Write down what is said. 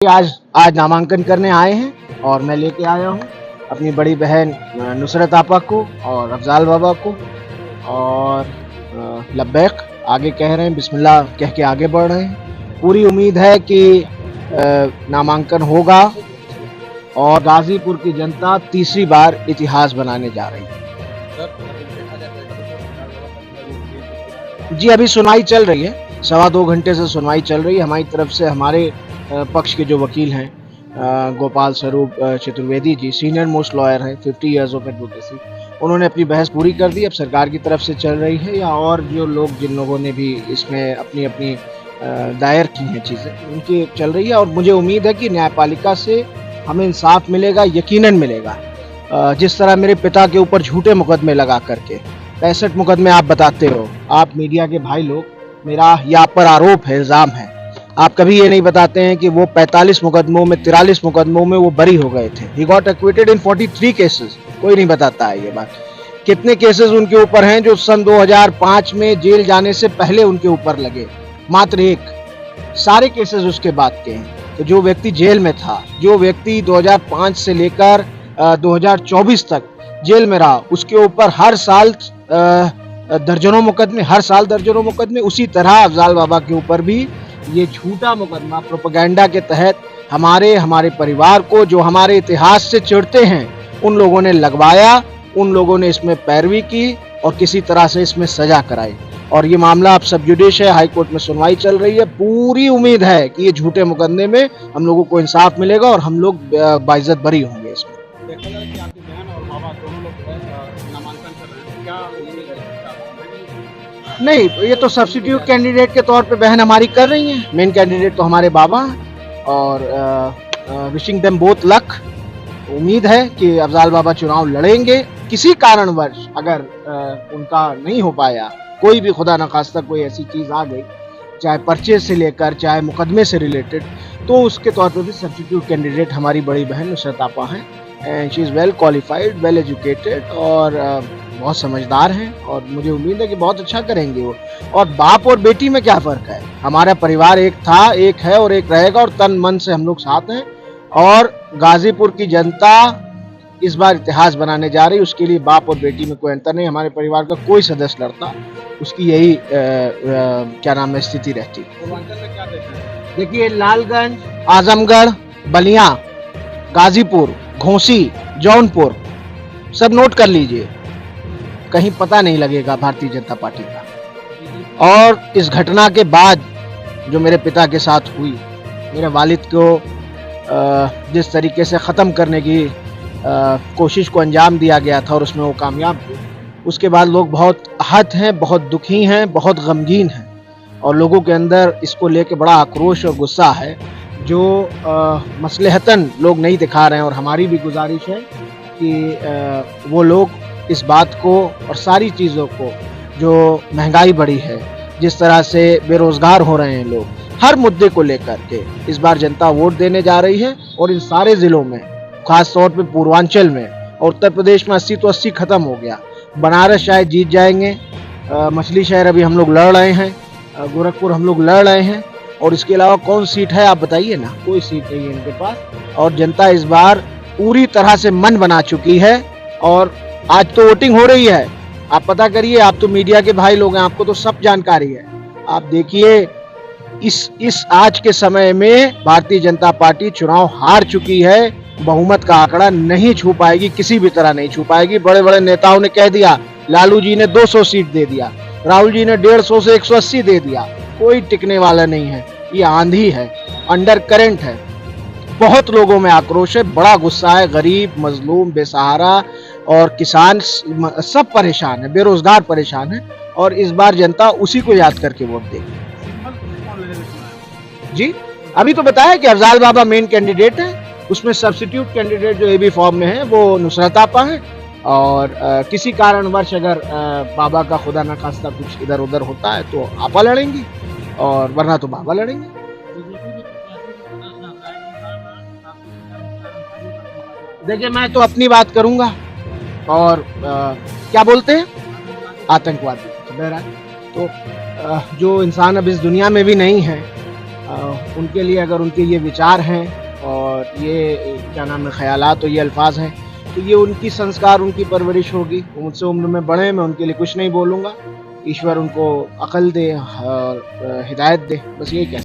आज आज नामांकन करने आए हैं और मैं लेके आया हूँ अपनी बड़ी बहन नुसरत आपा को और अफजाल बाबा को और लब्बैक आगे कह रहे हैं, बिस्मिल्लाह कह के आगे बढ़ रहे हैं। पूरी उम्मीद है कि नामांकन होगा और गाजीपुर की जनता तीसरी बार इतिहास बनाने जा रही है। जी अभी सुनवाई चल रही है, 2.25 घंटे से सुनवाई चल रही है। हमारी तरफ से हमारे पक्ष के जो वकील हैं गोपाल स्वरूप Chaturvedi ji, senior most lawyer हैं, 50 इयर्स ऑफ एडवोकेसी, उन्होंने अपनी बहस पूरी कर दी। अब सरकार की तरफ से चल रही है या और जो लोग जिन लोगों ने भी इसमें अपनी अपनी दायर की हैं चीज़ें, उनकी चल रही है। और मुझे उम्मीद है कि न्यायपालिका से हमें इंसाफ मिलेगा, यकीनन मिलेगा। जिस तरह मेरे पिता के ऊपर झूठे मुकदमे लगा करके 65 मुकदमे आप बताते हो, आप मीडिया के भाई लोग, मेरा यहाँ पर आरोप है, इल्ज़ाम है, आप कभी ये नहीं बताते हैं कि वो 45 मुकदमों में 43 मुकदमों में वो बरी हो गए थे। He got acquitted in 43 cases. कोई नहीं बताता है ये बात। कितने केसेस उनके ऊपर हैं जो सन 2005 में जेल जाने से पहले उनके ऊपर लगे? मात्र एक। सारे केसेस उसके बाद के हैं। तो जो व्यक्ति जेल में था, जो व्यक्ति 2005 से लेकर 2024 तक जेल में रहा, उसके ऊपर हर साल दर्जनों मुकदमे, हर साल दर्जनों मुकदमे। उसी तरह अफजाल बाबा के ऊपर भी ये झूठा मुकदमा प्रोपेगेंडा के तहत हमारे परिवार को, जो हमारे इतिहास से चिढ़ते हैं, उन लोगों ने लगवाया। उन लोगों ने इसमें पैरवी की और किसी तरह से इसमें सजा कराई। और ये मामला अब सब जुडिश है, हाई कोर्ट में सुनवाई चल रही है। पूरी उम्मीद है कि ये झूठे मुकदमे में हम लोगों को इंसाफ मिलेगा और हम लोग बाइज्जत बरी होंगे इसमें। देखा जाए कि आपकी बहन और बाबा दोनों लोग नामांकन कर रहे हैं, क्या उम्मीद है? नहीं, ये तो सब्स्टिट्यूट कैंडिडेट के तौर पे बहन हमारी कर रही हैं। मेन कैंडिडेट तो हमारे बाबा हैं और विशिंग देम बोथ लक। उम्मीद है कि अफजाल बाबा चुनाव लड़ेंगे। किसी कारणवश अगर उनका नहीं हो पाया, कोई भी खुदा न खास्ता कोई ऐसी चीज़ आ गई, चाहे पर्चे से लेकर चाहे मुकदमे से रिलेटेड, तो उसके तौर पे भी सब्स्टिट्यूट कैंडिडेट हमारी बड़ी बहन नुसरत आपा हैं। And she is well qualified, well educated और बहुत समझदार हैं और मुझे उम्मीद है कि बहुत अच्छा करेंगे वो। और बाप और बेटी में क्या फ़र्क है? हमारा परिवार एक था, एक है और एक रहेगा और तन मन से हम लोग साथ हैं। और गाजीपुर की जनता इस बार इतिहास बनाने जा रही है, उसके लिए बाप और बेटी में कोई अंतर नहीं। हमारे परिवार का कोई सदस्य लड़ता, उसकी यही क्या नाम है, स्थिति रहती। पूर्वांचल में क्या देख रहे हैं? देखिए, लालगंज, आजमगढ़, बलिया, गाजीपुर, घोसी, जौनपुर, सब नोट कर लीजिए। कहीं पता नहीं लगेगा भारतीय जनता पार्टी का। और इस घटना के बाद जो मेरे पिता के साथ हुई, मेरे वालिद को जिस तरीके से ख़त्म करने की कोशिश को अंजाम दिया गया था और उसमें वो कामयाब हुए, उसके बाद लोग बहुत आहत हैं, बहुत दुखी हैं, बहुत गमगीन हैं और लोगों के अंदर इसको लेके बड़ा आक्रोश और गुस्सा है, जो मसलहतन लोग नहीं दिखा रहे हैं। और हमारी भी गुजारिश है कि वो लोग इस बात को और सारी चीज़ों को, जो महंगाई बढ़ी है, जिस तरह से बेरोज़गार हो रहे हैं लोग, हर मुद्दे को लेकर के इस बार जनता वोट देने जा रही है। और इन सारे ज़िलों में, ख़ास तौर पे पूर्वांचल में और उत्तर प्रदेश में 80 तो 80 ख़त्म हो गया। बनारस शायद जीत जाएंगे, मछली शहर अभी हम लोग लड़ रहे हैं, गोरखपुर हम लोग लड़ रहे हैं और इसके अलावा कौन सीट है आप बताइए ना? कोई सीट नहीं है इनके पास। और जनता इस बार पूरी तरह से मन बना चुकी है और आज तो वोटिंग हो रही है। आप पता करिए, आप तो मीडिया के भाई लोग हैं, आपको तो सब जानकारी है। आप देखिए, इस आज के समय में भारतीय जनता पार्टी चुनाव हार चुकी है। बहुमत का आंकड़ा नहीं छू पाएगी, किसी भी तरह नहीं छू पाएगी। बड़े बड़े नेताओं ने कह दिया, लालू जी ने 200 सीट दे दिया, राहुल जी ने 150 से 180 दे दिया, कोई टिकने वाला नहीं है। ये आंधी है, अंडर करंट है। बहुत लोगों में आक्रोश है, बड़ा गुस्सा है। गरीब, मजलूम, बेसहारा और किसान सब परेशान है, बेरोजगार परेशान है और इस बार जनता उसी को याद करके वोट देगी। जी अभी तो बताया कि अफजाल बाबा मेन कैंडिडेट है, उसमें सब्स्टिट्यूट कैंडिडेट जो एबी फॉर्म में है वो नुसरत आपा है। और किसी कारणवश अगर बाबा का खुदा न खास्ता कुछ इधर उधर होता है तो आपा लड़ेंगी और वरना तो बाबा लड़ेंगे। देखिए, मैं तो अपनी बात करूंगा और क्या बोलते हैं, आतंकवादी। बहरहाल तो जो इंसान अब इस दुनिया में भी नहीं है, उनके लिए अगर उनके ये विचार हैं और ये क्या नाम है ख्यालात और ये अल्फाज हैं तो ये उनकी संस्कार उनकी परवरिश होगी। वो मुझसे उम्र में बड़े हैं, मैं उनके लिए कुछ नहीं बोलूँगा। ईश्वर उनको अकल दे, हिदायत दे, बस यही कह